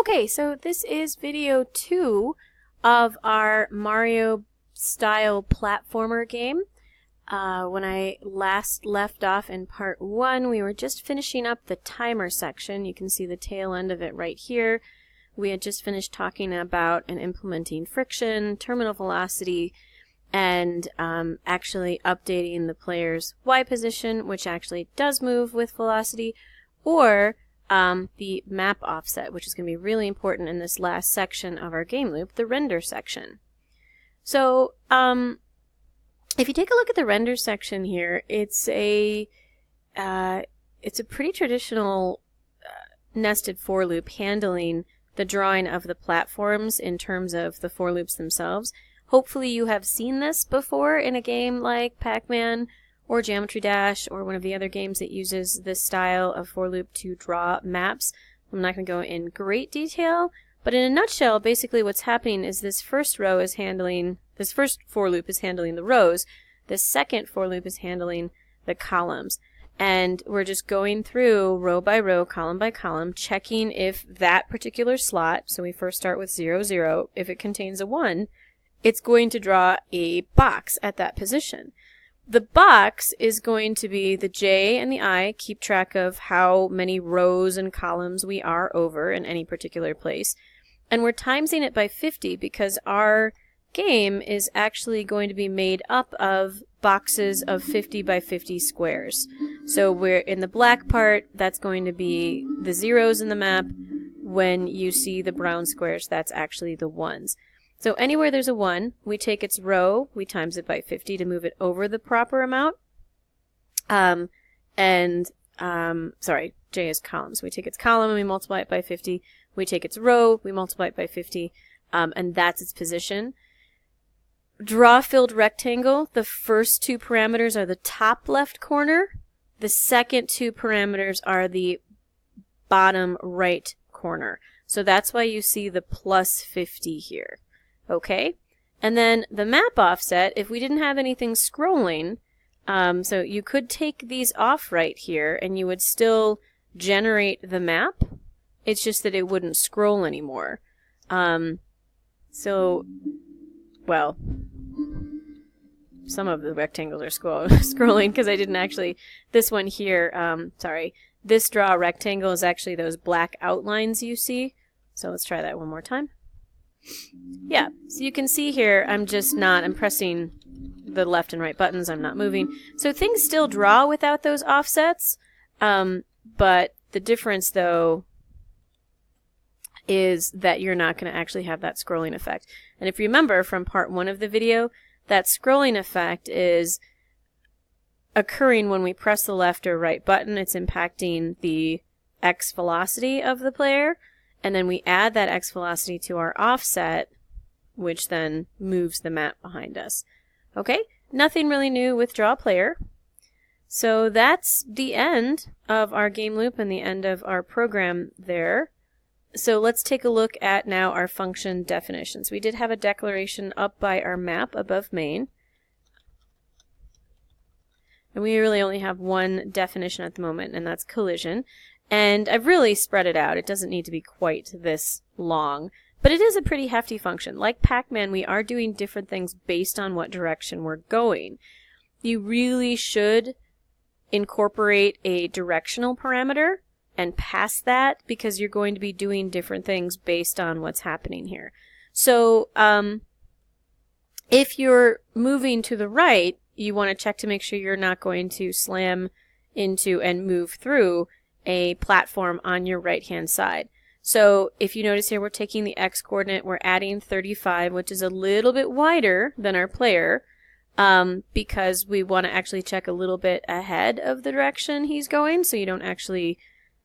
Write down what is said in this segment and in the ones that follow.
Okay, so this is video 2 of our Mario style platformer game. When I last left off in part 1, we were just finishing up the timer section. You can see the tail end of it right here. We had just finished talking about and implementing friction, terminal velocity, and actually updating the player's Y position, which actually does move with velocity, or the map offset, which is going to be really important in this last section of our game loop, the render section. So, if you take a look at the render section here, it's a pretty traditional nested for loop handling the drawing of the platforms in terms of the for loops themselves. Hopefully you have seen this before in a game like Pac-Man or Geometry Dash or one of the other games that uses this style of for loop to draw maps. I'm not going to go in great detail, but in a nutshell, basically what's happening is this first for loop is handling the rows, this second for loop is handling the columns. And we're just going through row by row, column by column, checking if that particular slot, so we first start with 0, 0, if it contains a 1, it's going to draw a box at that position. The box is going to be the J and the I, keep track of how many rows and columns we are over in any particular place. And we're timesing it by 50 because our game is actually going to be made up of boxes of 50 by 50 squares. So we're in the black part, that's going to be the zeros in the map. When you see the brown squares, that's actually the ones. So anywhere there's a 1, we take its row, we times it by 50 to move it over the proper amount. Sorry, J is columns. We take its column and we multiply it by 50. We take its row, we multiply it by 50, and that's its position. Draw filled rectangle, the first 2 parameters are the top left corner. The second 2 parameters are the bottom right corner. So that's why you see the plus 50 here. Okay, and then the map offset, if we didn't have anything scrolling, so you could take these off right here and you would still generate the map. It's just that it wouldn't scroll anymore. Well, some of the rectangles are scrolling because I didn't actually, this one here, this draw rectangle is actually those black outlines you see. So let's try that one more time. Yeah, so you can see here, I'm pressing the left and right buttons, I'm not moving. So things still draw without those offsets, but the difference though is that you're not going to actually have that scrolling effect. And if you remember from part 1 of the video, that scrolling effect is occurring when we press the left or right button. It's impacting the X velocity of the player. And then we add that X velocity to our offset, which then moves the map behind us. Okay, nothing really new with draw player. So that's the end of our game loop and the end of our program there. So let's take a look at now our function definitions. We did have a declaration up by our map above main. And we really only have one definition at the moment, and that's collision. And I've really spread it out. It doesn't need to be quite this long, but it is a pretty hefty function. Like Pac-Man, we are doing different things based on what direction we're going. You really should incorporate a directional parameter and pass that because you're going to be doing different things based on what's happening here. So if you're moving to the right, you want to check to make sure you're not going to slam into and move through a platform on your right hand side. So if you notice here, we're taking the X coordinate, we're adding 35, which is a little bit wider than our player, because we want to actually check a little bit ahead of the direction he's going so you don't actually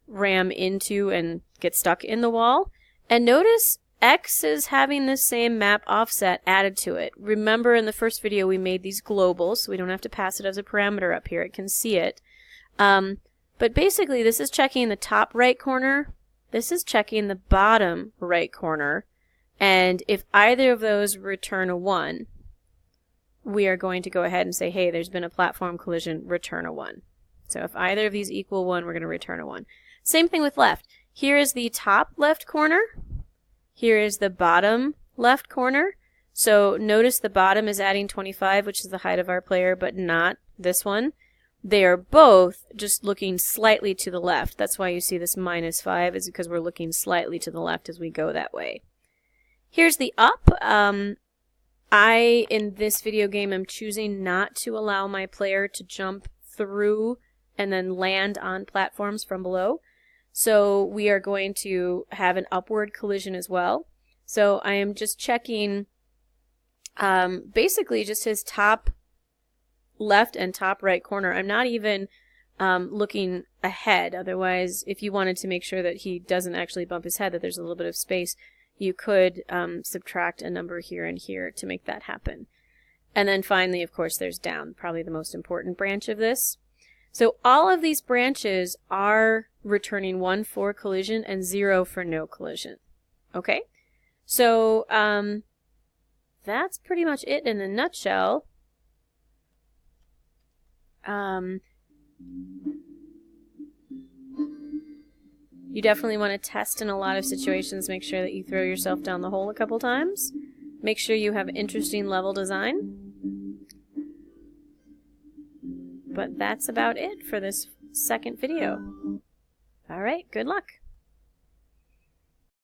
ram into and get stuck in the wall. And notice X is having the same map offset added to it. Remember in the first video we made these globals, so we don't have to pass it as a parameter up here. It can see it. But basically this is checking the top right corner, this is checking the bottom right corner, and if either of those return a 1, we are going to go ahead and say, hey, there's been a platform collision, return a 1. So if either of these equal 1, we're going to return a 1. Same thing with left. Here is the top left corner. Here is the bottom left corner. So notice the bottom is adding 25, which is the height of our player, but not this one. They are both just looking slightly to the left. That's why you see this -5, is because we're looking slightly to the left as we go that way. Here's the up. I, in this video game, am choosing not to allow my player to jump through and then land on platforms from below. So we are going to have an upward collision as well. So I am just checking basically just his top left and top right corner. I'm not even looking ahead. Otherwise, if you wanted to make sure that he doesn't actually bump his head, that there's a little bit of space, you could subtract a number here and here to make that happen. And then finally, of course, there's down, probably the most important branch of this. So all of these branches are returning 1 for collision and 0 for no collision. Okay? So that's pretty much it in a nutshell. You definitely want to test in a lot of situations. Make sure that you throw yourself down the hole a couple times. Make sure you have interesting level design. But that's about it for this second video. All right, good luck.